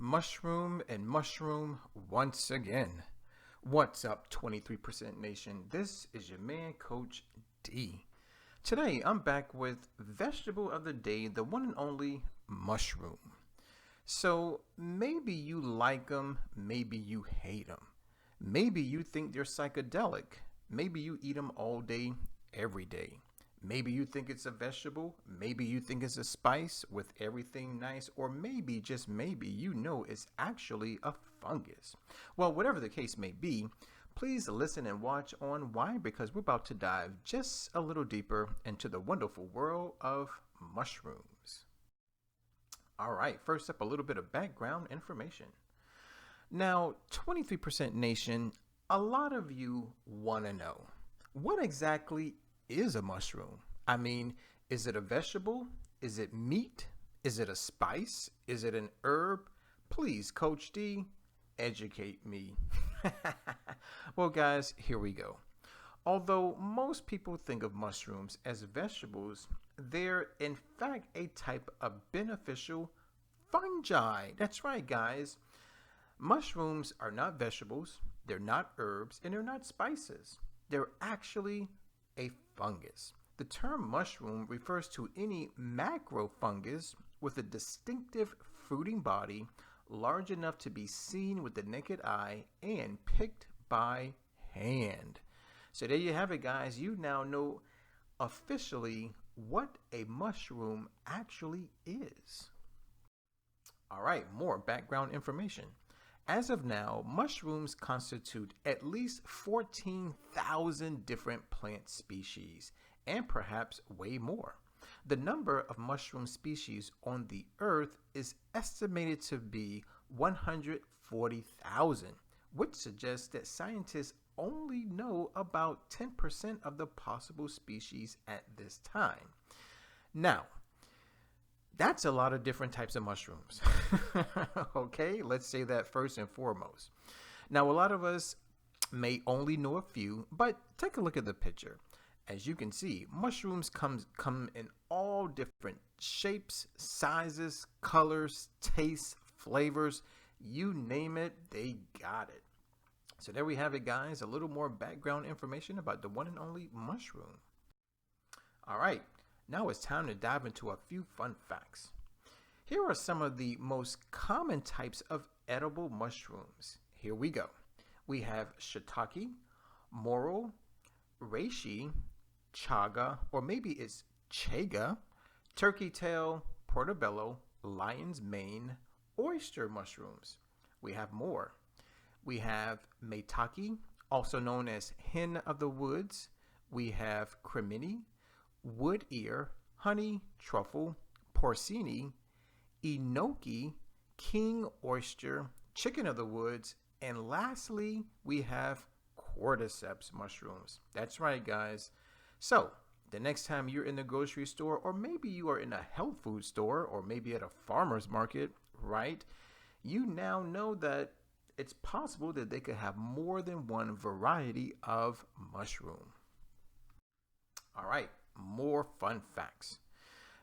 mushroom and mushroom once again. What's up, 23% Nation? This is your man, Coach D. Today, I'm back with vegetable of the day, the one and only mushroom. So maybe you like them, maybe you hate them. Maybe you think they're psychedelic. Maybe you eat them all day, every day. Maybe you think it's a vegetable. Maybe you think it's a spice with everything nice. Or maybe, just maybe, you know it's actually a fungus. Well, whatever the case may be, please listen and watch on. Why? Because we're about to dive just a little deeper into the wonderful world of mushrooms. All right, first up, a little bit of background information. Now, 23% Nation, a lot of you want to know, what exactly is a mushroom? I mean, is it a vegetable? Is it meat? Is it a spice? Is it an herb? Please, Coach D, educate me. Well, guys, here we go. Although most people think of mushrooms as vegetables, they're in fact a type of beneficial fungi. That's right, guys. Mushrooms are not vegetables, they're not herbs, and they're not spices. They're actually a fungus. The term mushroom refers to any macrofungus with a distinctive fruiting body large enough to be seen with the naked eye and picked by hand. So there you have it, guys. You now know officially what a mushroom actually is. All right, more background information. As of now, mushrooms constitute at least 14,000 different plant species, and perhaps way more. The number of mushroom species on the earth is estimated to be 140,000, which suggests that scientists only know about 10% of the possible species at this time. Now, that's a lot of different types of mushrooms. Okay, let's say that first and foremost. Now, a lot of us may only know a few, but take a look at the picture. As you can see, mushrooms come in all different shapes, sizes, colors, tastes, flavors. You name it, they got it. So there we have it, guys. A little more background information about the one and only mushroom. All right. Now it's time to dive into a few fun facts. Here are some of the most common types of edible mushrooms. Here we go. We have shiitake, morel, reishi, chaga, or maybe it's chaga, turkey tail, portobello, lion's mane, oyster mushrooms. We have more. We have maitake, also known as hen of the woods. We have cremini, wood ear, honey, truffle, porcini, enoki, king oyster, chicken of the woods, and lastly, we have cordyceps mushrooms. That's right, guys. So, the next time you're in the grocery store, or maybe you are in a health food store, or maybe at a farmer's market, right? You now know that it's possible that they could have more than one variety of mushroom. All right. More fun facts.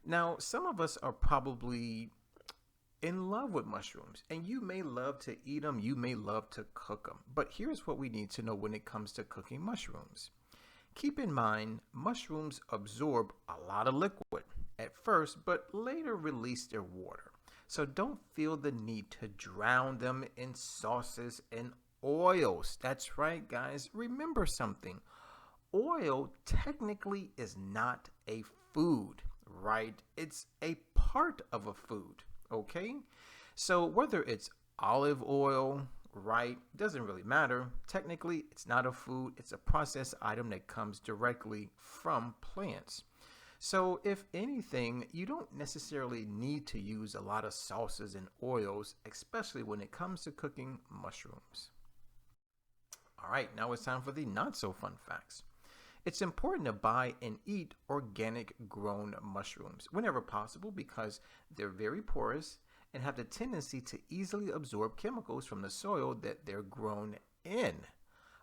Now, some of us are probably in love with mushrooms, and you may love to eat them, you may love to cook them. But here's what we need to know when it comes to cooking mushrooms. Keep in mind, mushrooms absorb a lot of liquid at first, but later release their water. So don't feel the need to drown them in sauces and oils. That's right, guys. Remember something. Oil technically is not a food, right? It's a part of a food, okay? So whether it's olive oil, right, doesn't really matter. Technically, it's not a food. It's a processed item that comes directly from plants. So if anything, you don't necessarily need to use a lot of sauces and oils, especially when it comes to cooking mushrooms. All right, now it's time for the not so fun facts. It's important to buy and eat organic grown mushrooms whenever possible because they're very porous and have the tendency to easily absorb chemicals from the soil that they're grown in.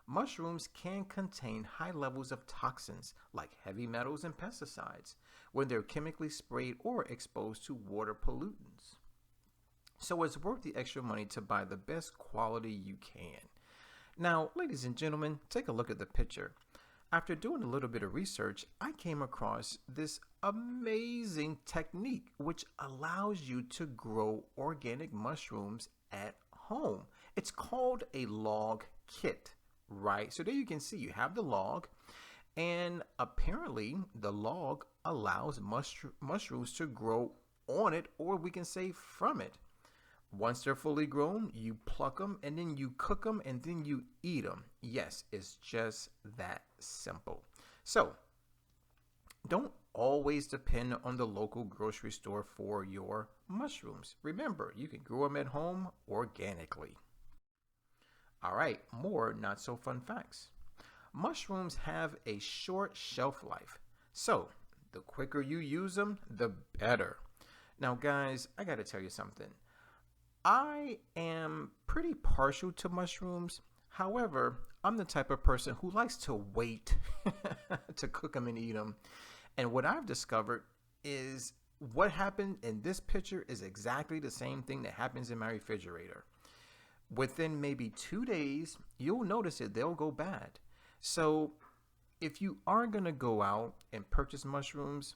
Mushrooms can contain high levels of toxins like heavy metals and pesticides when they're chemically sprayed or exposed to water pollutants. So it's worth the extra money to buy the best quality you can. Now, ladies and gentlemen, take a look at the picture. After doing a little bit of research, I came across this amazing technique which allows you to grow organic mushrooms at home. It's called a log kit, right? So there you can see you have the log, and apparently the log allows mushrooms to grow on it, or we can say from it. Once they're fully grown, you pluck them and then you cook them and then you eat them. Yes, it's just that simple. So don't always depend on the local grocery store for your mushrooms. Remember, you can grow them at home organically. All right, more not so fun facts. Mushrooms have a short shelf life. So the quicker you use them, the better. Now, guys, I got to tell you something. I am pretty partial to mushrooms. However, I'm the type of person who likes to wait to cook them and eat them. And what I've discovered is what happened in this picture is exactly the same thing that happens in my refrigerator. Within maybe 2 days, you'll notice it, they'll go bad. So if you are going to go out and purchase mushrooms,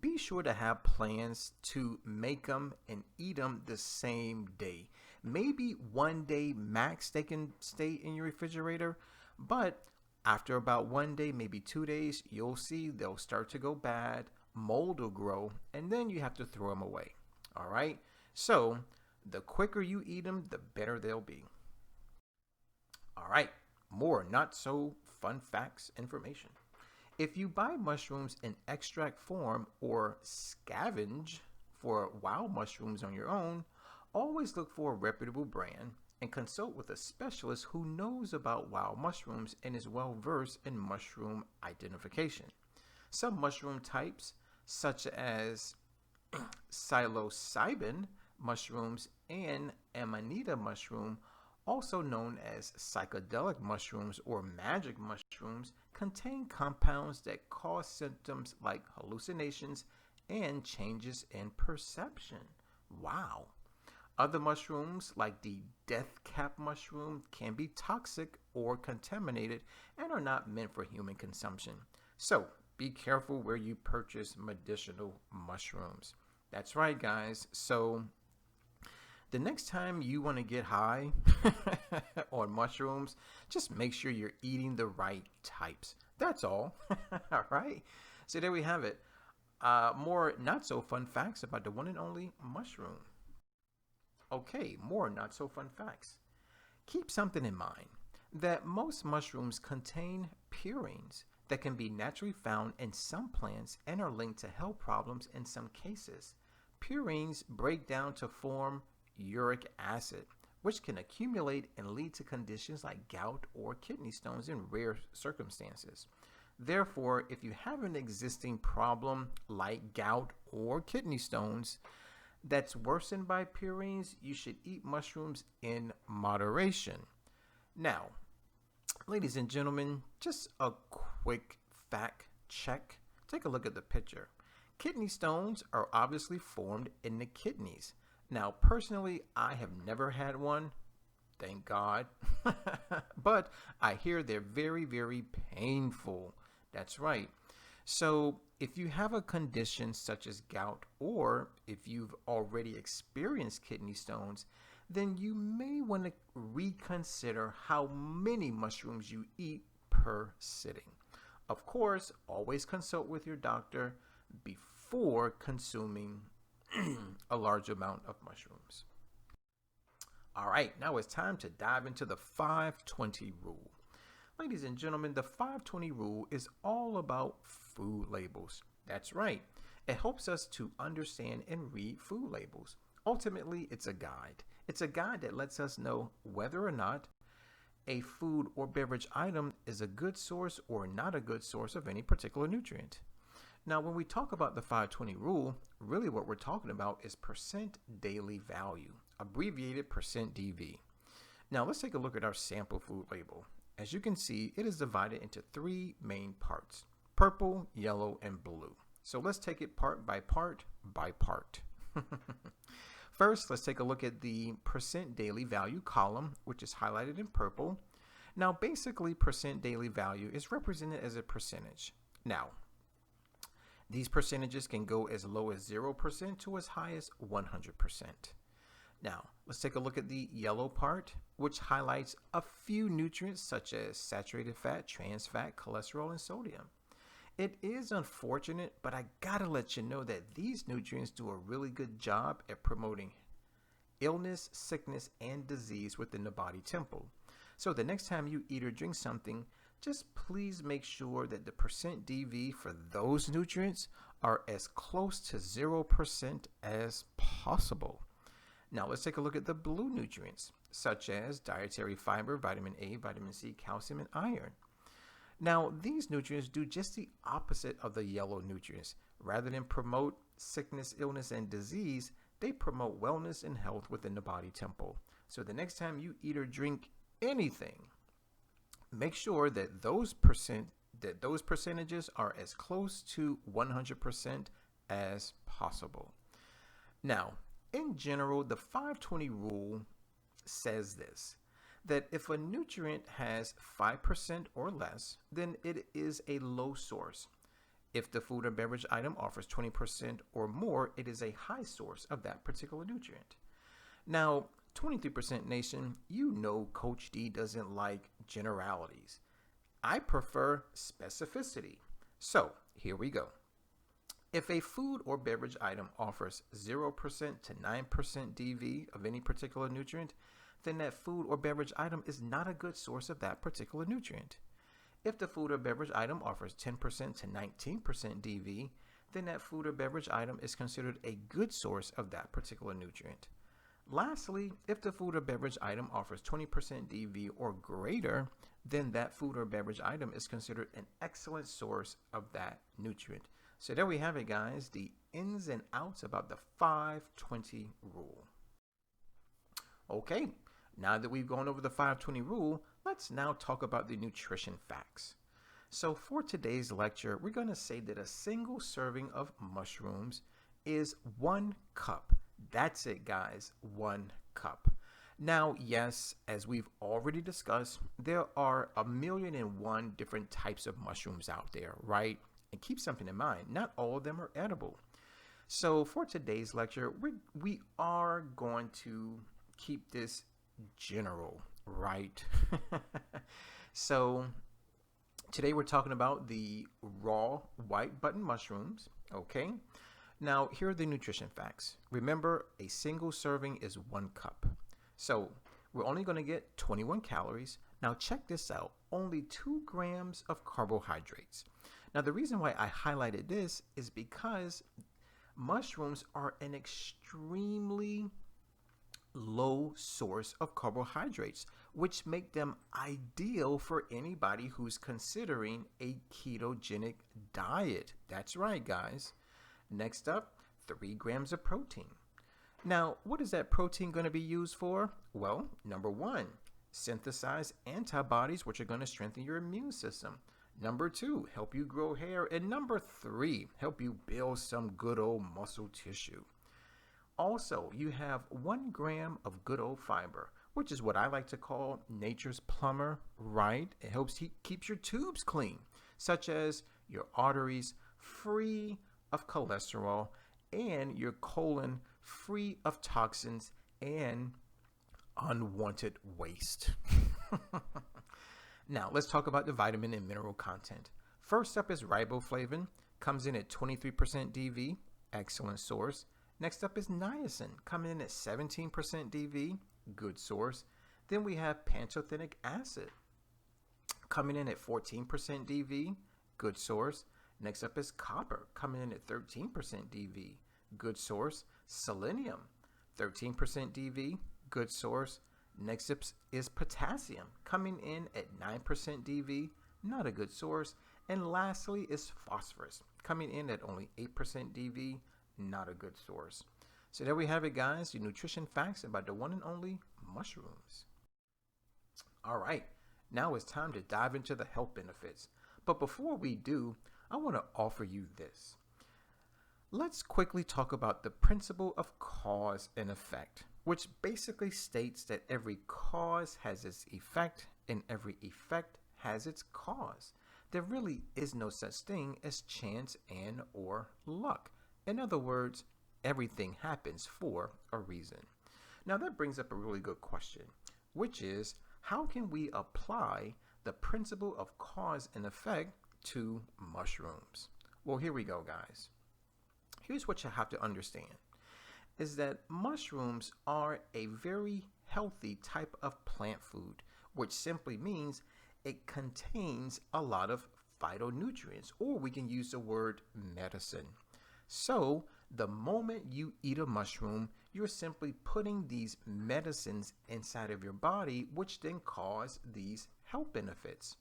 be sure to have plans to make them and eat them the same day. Maybe 1 day max they can stay in your refrigerator, but after about 1 day, maybe 2 days, you'll see they'll start to go bad, mold will grow, and then you have to throw them away. All right? So the quicker you eat them, the better they'll be. All right, more not so fun facts information. If you buy mushrooms in extract form or scavenge for wild mushrooms on your own, always look for a reputable brand and consult with a specialist who knows about wild mushrooms and is well versed in mushroom identification. Some mushroom types, such as psilocybin mushrooms and amanita mushroom, also known as psychedelic mushrooms or magic mushrooms, contain compounds that cause symptoms like hallucinations and changes in perception. Wow. Other mushrooms, like the death cap mushroom, can be toxic or contaminated and are not meant for human consumption. So be careful where you purchase medicinal mushrooms. That's right, guys. So the next time you want to get high on mushrooms, just make sure you're eating the right types. That's all. All right. So there we have it. More not so fun facts about the one and only mushroom. Okay, more not so fun facts. Keep something in mind that most mushrooms contain purines that can be naturally found in some plants and are linked to health problems in some cases. Purines break down to form uric acid, which can accumulate and lead to conditions like gout or kidney stones in rare circumstances. Therefore, if you have an existing problem like gout or kidney stones that's worsened by purines, you should eat mushrooms in moderation. Now, ladies and gentlemen, just a quick fact check. Take a look at the picture. Kidney stones are obviously formed in the kidneys. Now, personally, I have never had one, thank God, but I hear they're very, very painful. That's right. So if you have a condition such as gout, or if you've already experienced kidney stones, then you may want to reconsider how many mushrooms you eat per sitting. Of course, always consult with your doctor before consuming a large amount of mushrooms. All right, now it's time to dive into the 520 rule. Ladies and gentlemen, the 520 rule is all about food labels. That's right. It helps us to understand and read food labels. Ultimately, it's a guide. It's a guide that lets us know whether or not a food or beverage item is a good source or not a good source of any particular nutrient. Now, when we talk about the 520 rule, really what we're talking about is percent daily value, abbreviated percent DV. Now, let's take a look at our sample food label. As you can see, it is divided into 3 main parts: purple, yellow, and blue. So let's take it part by part by part. First, let's take a look at the percent daily value column, which is highlighted in purple. Now, basically, percent daily value is represented as a percentage. Now, these percentages can go as low as 0% to as high as 100%. Now, let's take a look at the yellow part, which highlights a few nutrients such as saturated fat, trans fat, cholesterol, and sodium. It is unfortunate, but I gotta let you know that these nutrients do a really good job at promoting illness, sickness, and disease within the body temple. So the next time you eat or drink something, just please make sure that the percent DV for those nutrients are as close to 0% as possible. Now let's take a look at the blue nutrients, such as dietary fiber, vitamin A, vitamin C, calcium, and iron. Now, these nutrients do just the opposite of the yellow nutrients. Rather than promote sickness, illness, and disease, they promote wellness and health within the body temple. So the next time you eat or drink anything, make sure that those percentages are as close to 100% as possible. Now, in general, the 520 rule says this, that if a nutrient has 5% or less, then it is a low source. If the food or beverage item offers 20% or more, it is a high source of that particular nutrient. Now, 23% Nation, you know Coach D doesn't like generalities. I prefer specificity. So, here we go. If a food or beverage item offers 0% to 9% DV of any particular nutrient, then that food or beverage item is not a good source of that particular nutrient. If the food or beverage item offers 10% to 19% DV, then that food or beverage item is considered a good source of that particular nutrient. Lastly, if the food or beverage item offers 20% DV or greater, then that food or beverage item is considered an excellent source of that nutrient. So there we have it, guys, the ins and outs about the 520 rule. Okay, now that we've gone over the 520 rule, let's now talk about the nutrition facts. So for today's lecture, we're going to say that a single serving of mushrooms is 1 cup. That's it, guys, 1 cup. Now, yes, as we've already discussed, there are 1,000,001 different types of mushrooms out there, right? And keep something in mind, not all of them are edible. So for today's lecture, we are going to keep this general, right? So today we're talking about the raw white button mushrooms, okay? Now, here are the nutrition facts. Remember, a single serving is 1 cup. So we're only going to get 21 calories. Now check this out, only 2 grams of carbohydrates. Now, the reason why I highlighted this is because mushrooms are an extremely low source of carbohydrates, which make them ideal for anybody who's considering a ketogenic diet. That's right, guys. Next up, 3 grams of protein. Now, what is that protein going to be used for? Well, number 1, synthesize antibodies, which are going to strengthen your immune system. Number 2, help you grow hair. And number 3, help you build some good old muscle tissue. Also, you have 1 gram of good old fiber, which is what I like to call nature's plumber, right? It helps keeps your tubes clean, such as your arteries free of cholesterol and your colon free of toxins and unwanted waste. Now, let's talk about the vitamin and mineral content. First up is riboflavin, comes in at 23% DV, excellent source. Next up is niacin, coming in at 17% DV, good source. Then we have pantothenic acid, coming in at 14% DV, good source. Next up is copper, coming in at 13% DV, good source. Selenium, 13% DV, good source. Next up is potassium, coming in at 9% DV, not a good source. And lastly is phosphorus, coming in at only 8% DV, not a good source. So there we have it, guys, your nutrition facts about the one and only mushrooms. All right, now it's time to dive into the health benefits. But before we do, I want to offer you this. let's quickly talk about the principle of cause and effect, which basically states that every cause has its effect and every effect has its cause. There really is no such thing as chance and or luck. In other words, everything happens for a reason. Now that brings up a really good question, which is how can we apply the principle of cause and effect to mushrooms? Well, here we go, guys. Here's what you have to understand is that mushrooms are a very healthy type of plant food, which simply means it contains a lot of phytonutrients, or we can use the word medicine. So the moment you eat a mushroom, you're simply putting these medicines inside of your body, which then cause these health benefits.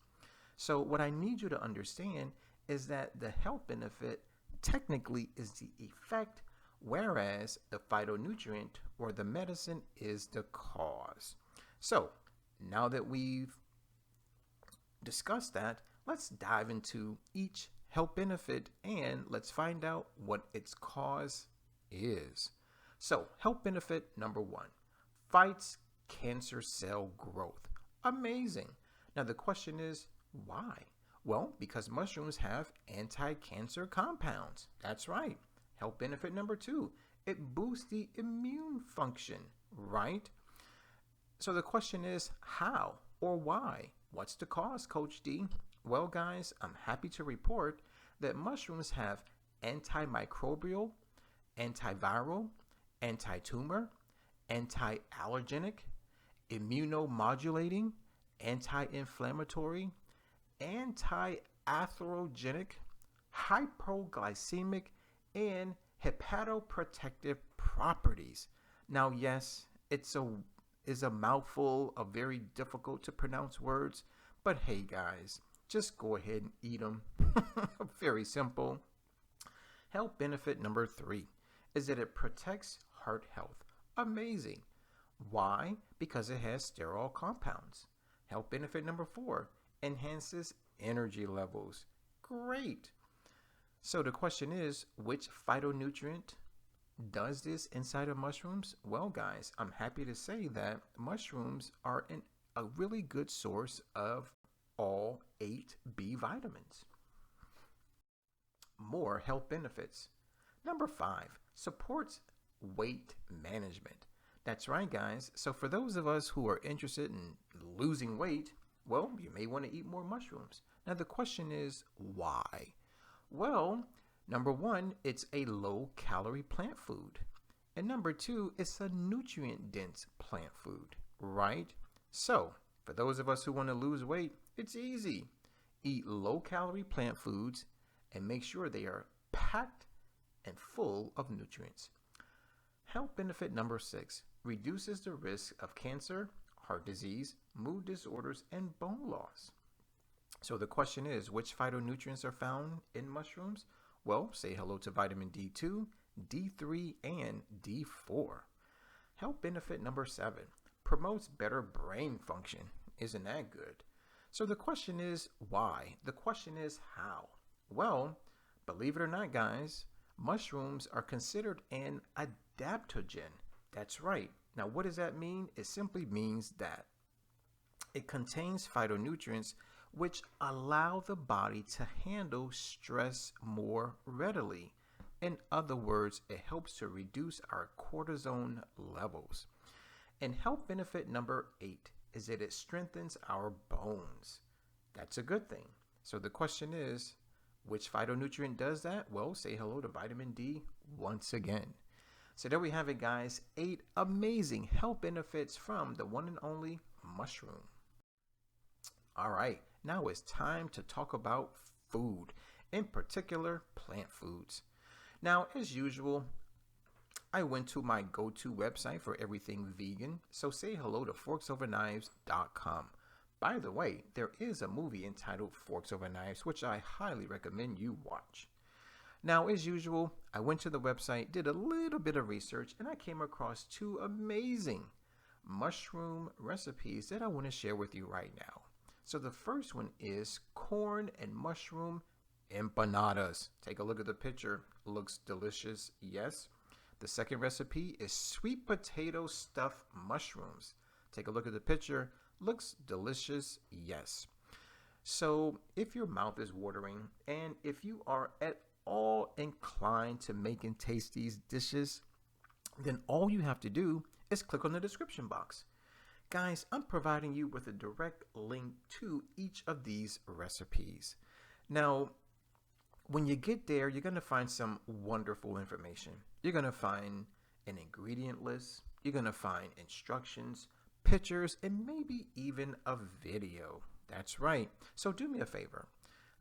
So what I need you to understand is that the health benefit technically is the effect, whereas the phytonutrient or the medicine is the cause. So now that we've discussed that, let's dive into each health benefit and let's find out what its cause is. So health benefit number 1, fights cancer cell growth. Amazing. Now the question is, why? Well, because mushrooms have anti-cancer compounds. That's right. Health benefit number 2, it boosts the immune function, right? So the question is how or why? What's the cause, Coach D? Well, guys, I'm happy to report that mushrooms have antimicrobial, antiviral, anti-tumor, anti-allergenic, immunomodulating, anti-inflammatory, anti-atherogenic, hypoglycemic, and hepatoprotective properties. Now, yes, it's a mouthful of very difficult to pronounce words, but hey, guys, just go ahead and eat them. Very simple. Health benefit number 3 is that it protects heart health. Amazing. Why? Because it has sterol compounds. Health benefit number 4, enhances energy levels. Great. So the question is, which phytonutrient does this inside of mushrooms? Well, guys, I'm happy to say that mushrooms are a really good source of all 8 B vitamins. More health benefits. Number 5, supports weight management. That's right, guys. So for those of us who are interested in losing weight, well, you may want to eat more mushrooms. Now the question is, why? Well, number 1, it's a low-calorie plant food. And number 2, it's a nutrient-dense plant food, right? So for those of us who want to lose weight, it's easy. Eat low-calorie plant foods and make sure they are packed and full of nutrients. Health benefit number 6, reduces the risk of cancer, heart disease, mood disorders, and bone loss. So the question is, which phytonutrients are found in mushrooms? Well, say hello to vitamin D2, D3, and D4. Health benefit number 7, promotes better brain function. Isn't that good? So the question is, why? The question is, how? Well, believe it or not, guys, mushrooms are considered an adaptogen. That's right. Now, what does that mean? It simply means that it contains phytonutrients which allow the body to handle stress more readily. In other words, it helps to reduce our cortisone levels. And health benefit number 8 is that it strengthens our bones. That's a good thing. So the question is, which phytonutrient does that? Well, say hello to vitamin D once again. So there we have it, guys. 8 amazing health benefits from the one and only mushroom. All right, now it's time to talk about food, in particular plant foods. Now, as usual, I went to my go-to website for everything vegan, so say hello to forksoverknives.com. By the way, there is a movie entitled Forks Over Knives, which I highly recommend you watch. Now, as usual, I went to the website, did a little bit of research, and I came across 2 amazing mushroom recipes that I want to share with you right now. So the first one is corn and mushroom empanadas. Take a look at the picture. Looks delicious, yes. The second recipe is sweet potato stuffed mushrooms. Take a look at the picture. Looks delicious, yes. So if your mouth is watering and if you are at all inclined to make and taste these dishes, then all you have to do is click on the description box. Guys, I'm providing you with a direct link to each of these recipes. Now, when you get there, you're going to find some wonderful information. You're going to find an ingredient list. You're going to find instructions, pictures, and maybe even a video. That's right. So do me a favor.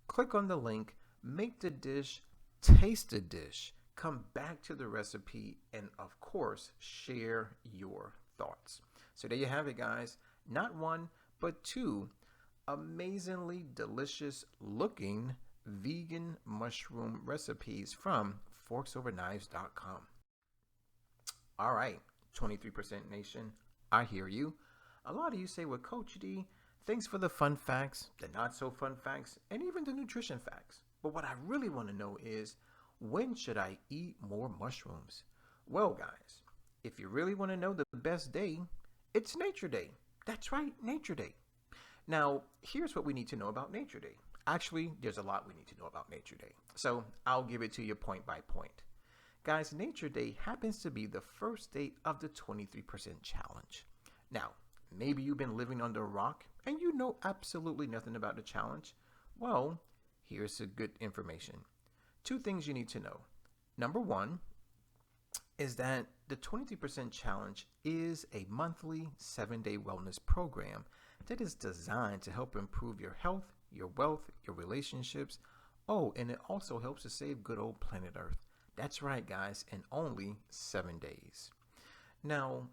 Click on the link, make the dish, taste the dish, come back to the recipe, and of course, share your thoughts. So there you have it, guys. Not one, but two amazingly delicious looking vegan mushroom recipes from forksOverKnives.com. All right, 23% Nation, I hear you. A lot of you say, well, Coach D, thanks for the fun facts, the not so fun facts, and even the nutrition facts. But what I really want to know is, when should I eat more mushrooms? Well, guys, if you really want to know the best day, it's Nature Day. That's right, Nature Day. Now, here's what we need to know about Nature Day. Actually, there's a lot we need to know about Nature Day. So I'll give it to you point by point. Guys, Nature Day happens to be the first day of the 23% challenge. Now, maybe you've been living under a rock and you know absolutely nothing about the challenge. Well, here's some good information. Two things you need to know. Number one is that the 23% challenge is a monthly 7-day wellness program that is designed to help improve your health, your wealth, your relationships. Oh, and it also helps to save good old planet Earth. That's right, guys, in only 7 days. Now,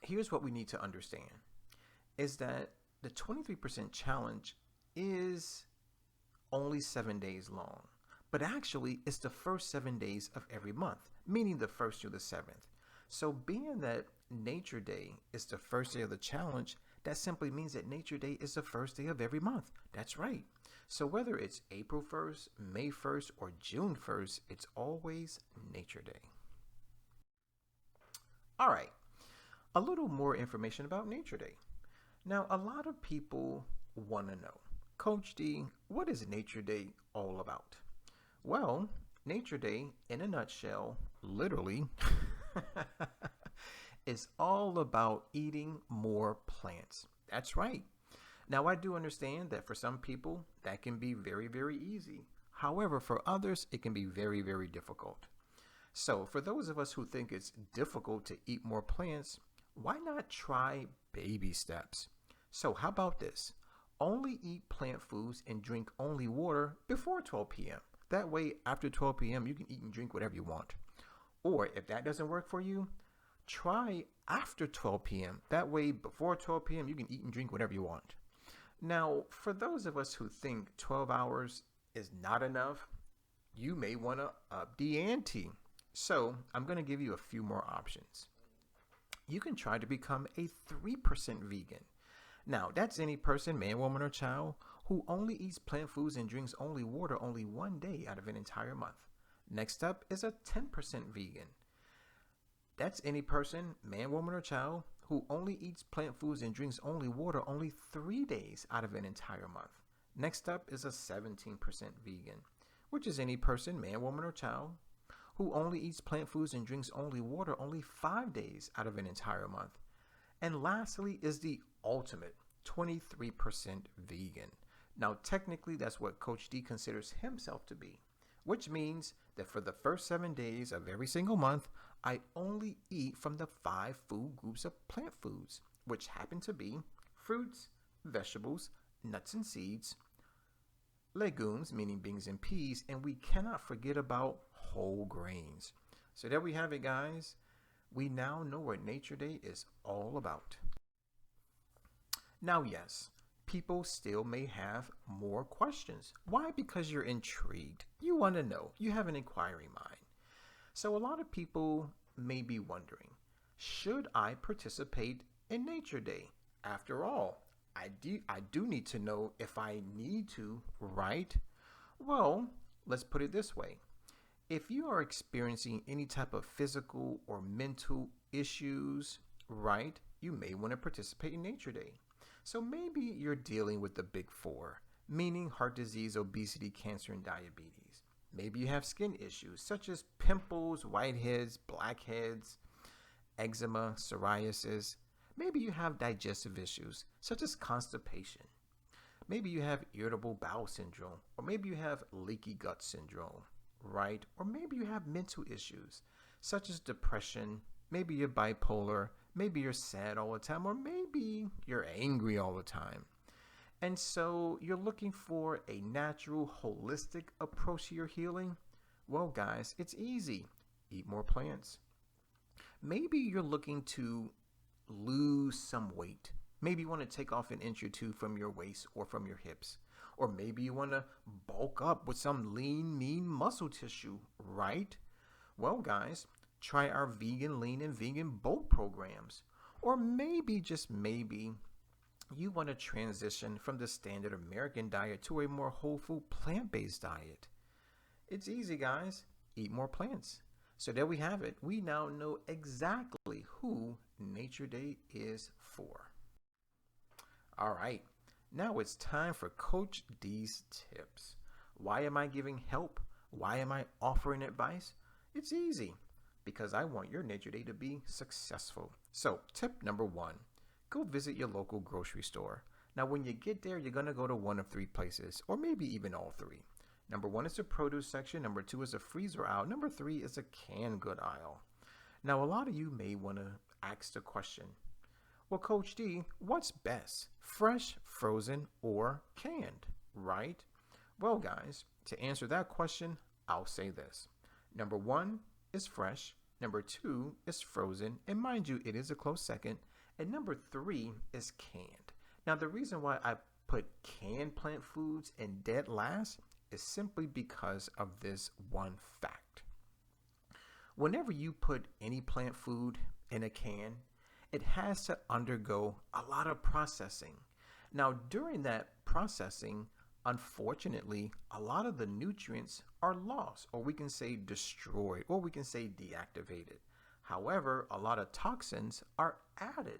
here's what we need to understand is that the 23% challenge is only 7 days long, but actually it's the first 7 days of every month, meaning the 1st through the 7th. So being that Nature Day is the first day of the challenge, that simply means that Nature Day is the first day of every month. That's right. So whether it's April 1st, May 1st, or June 1st, it's always Nature Day. All right, a little more information about Nature Day. Now, a lot of people want to know, Coach D, what is Nature Day all about? Well, Nature Day, in a nutshell, literally, is all about eating more plants. That's right. Now, I do understand that for some people, that can be very, very easy. However, for others, it can be very, very difficult. So for those of us who think it's difficult to eat more plants, why not try baby steps? So how about this? Only eat plant foods and drink only water before 12 p.m. That way, after 12 p.m., you can eat and drink whatever you want. Or if that doesn't work for you, try after 12 p.m. That way, before 12 p.m., you can eat and drink whatever you want. Now, for those of us who think 12 hours is not enough, you may want to up the ante. So I'm going to give you a few more options. You can try to become a 3% vegan. Now, that's any person, man, woman, or child, who only eats plant foods and drinks only water only 1 day out of an entire month. Next up is a 10% vegan. That's any person, man, woman, or child, who only eats plant foods and drinks only water only 3 days out of an entire month. Next up is a 17% vegan, which is any person, man, woman, or child, who only eats plant foods and drinks only water only 5 days out of an entire month. And lastly is the ultimate 23% vegan. Now, technically, that's what Coach D considers himself to be, which means that for the first 7 days of every single month, I only eat from the 5 food groups of plant foods, which happen to be fruits, vegetables, nuts and seeds, legumes, meaning beans and peas, and we cannot forget about whole grains. So there we have it, guys. We now know what Nature Day is all about. Now, yes, people still may have more questions. Why? Because you're intrigued. You want to know. You have an inquiring mind. So a lot of people may be wondering, should I participate in Nature Day? After all, I do need to know if I need to, right? Well, let's put it this way. If you are experiencing any type of physical or mental issues, right, you may want to participate in Nature Day. So maybe you're dealing with the big four, meaning heart disease, obesity, cancer, and diabetes. Maybe you have skin issues such as pimples, whiteheads, blackheads, eczema, psoriasis. Maybe you have digestive issues such as constipation. Maybe you have irritable bowel syndrome, or maybe you have leaky gut syndrome, right? Or maybe you have mental issues such as depression. Maybe you're bipolar. Maybe you're sad all the time, or maybe you're angry all the time. And so you're looking for a natural, holistic approach to your healing? Well, guys, it's easy. Eat more plants. Maybe you're looking to lose some weight. Maybe you want to take off an inch or two from your waist or from your hips. Or maybe you want to bulk up with some lean, mean muscle tissue, right? Well, guys, try our vegan, lean, and vegan bulk programs. Or maybe, just maybe, you want to transition from the standard American diet to a more whole food, plant-based diet. It's easy, guys. Eat more plants. So there we have it. We now know exactly who Nature Day is for. All right, now it's time for Coach D's tips. Why am I giving help? Why am I offering advice? It's easy, because I want your Nature Day to be successful. So tip number 1, go visit your local grocery store. Now when you get there, you're going to go to one of 3 places, or maybe even all 3. Number 1 is the produce section. Number 2 is a freezer aisle. Number 3 is a canned good aisle. Now a lot of you may want to ask the question, well, Coach D, what's best, fresh, frozen, or canned, right? Well, guys, to answer that question, I'll say this. Number 1 is fresh. Number 2 is frozen. And mind you, it is a close second. And number 3 is canned. Now, the reason why I put canned plant foods in dead last is simply because of this one fact. Whenever you put any plant food in a can, it has to undergo a lot of processing. Now, during that processing, unfortunately, a lot of the nutrients are lost, or we can say destroyed, or we can say deactivated. However, a lot of toxins are added.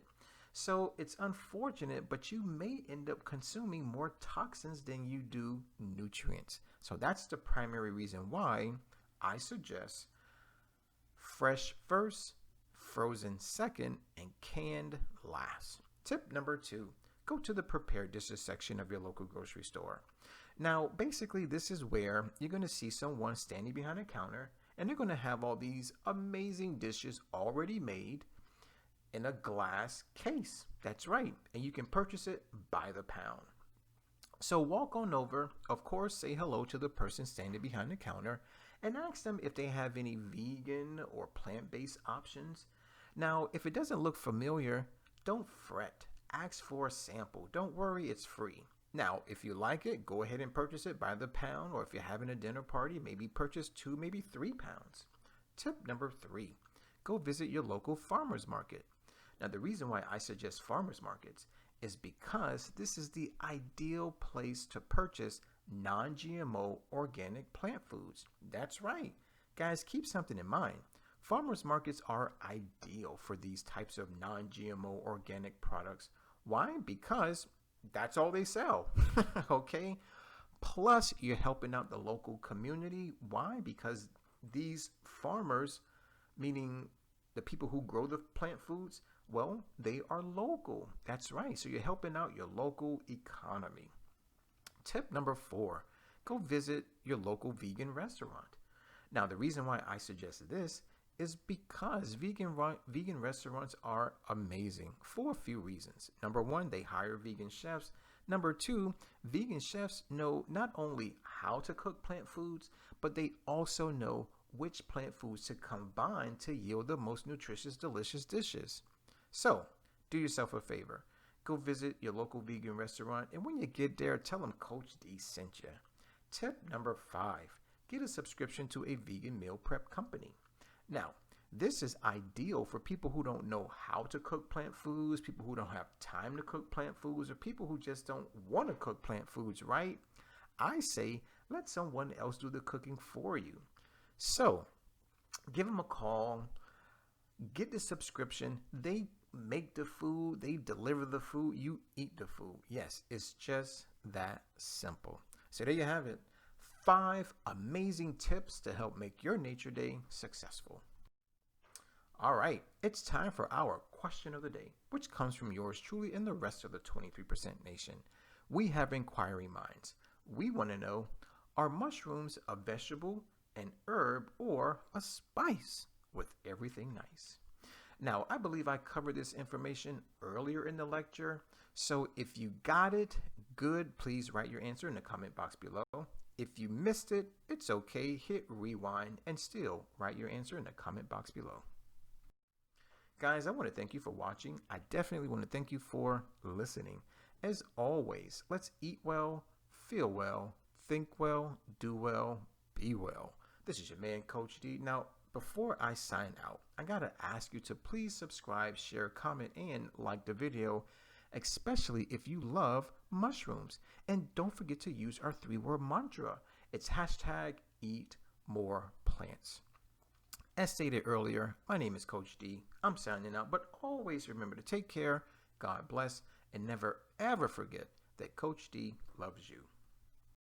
So it's unfortunate, but you may end up consuming more toxins than you do nutrients. So that's the primary reason why I suggest fresh first, frozen second, and canned last. Tip number 2, go to the prepared dishes section of your local grocery store. Now, basically, this is where you're going to see someone standing behind a counter, and they're going to have all these amazing dishes already made in a glass case. That's right. And you can purchase it by the pound. So walk on over, of course, say hello to the person standing behind the counter, and ask them if they have any vegan or plant-based options. Now, if it doesn't look familiar, don't fret. Ask for a sample. Don't worry, it's free. Now, if you like it, go ahead and purchase it by the pound, or if you're having a dinner party, maybe purchase 2, maybe 3 pounds. Tip number 3, go visit your local farmer's market. Now, the reason why I suggest farmers markets is because this is the ideal place to purchase non-GMO organic plant foods. That's right. Guys, keep something in mind. Farmers markets are ideal for these types of non-GMO organic products. Why? Because that's all they sell. Okay? Plus, you're helping out the local community. Why? Because these farmers, meaning the people who grow the plant foods, well, they are local. That's right. So you're helping out your local economy. Tip number 4, go visit your local vegan restaurant. Now, the reason why I suggest this is because vegan restaurants are amazing for a few reasons. Number 1, they hire vegan chefs. Number 2, vegan chefs know not only how to cook plant foods, but they also know which plant foods to combine to yield the most nutritious, delicious dishes. So, do yourself a favor. Go visit your local vegan restaurant, and when you get there, tell them Coach D sent you. Tip number 5, get a subscription to a vegan meal prep company. Now, this is ideal for people who don't know how to cook plant foods, people who don't have time to cook plant foods, or people who just don't want to cook plant foods, right? I say Let someone else do the cooking for you. So give them a call, get the subscription. They make the food, they deliver the food, you eat the food. Yes, it's just that simple. So there you have it. 5 amazing tips to help make your nature day successful. All right, it's time for our question of the day, which comes from yours truly and the rest of the 23% nation. We have inquiring minds. We want to know, are mushrooms a vegetable, an herb, or a spice with everything nice? Now, I believe I covered this information earlier in the lecture, so if you got it, good, please write your answer in the comment box below. If you missed it, it's okay, hit rewind and still write your answer in the comment box below. Guys, I want to thank you for watching. I definitely want to thank you for listening. As always, let's eat well, feel well, think well, do well, be well. This is your man, Coach D. Now, before I sign out, I gotta ask you to please subscribe, share, comment, and like the video, especially if you love mushrooms. And don't forget to use our 3-word mantra. It's #EatMorePlants. As stated earlier, my name is Coach D. I'm signing out, but always remember to take care, God bless, and never ever forget that Coach D loves you.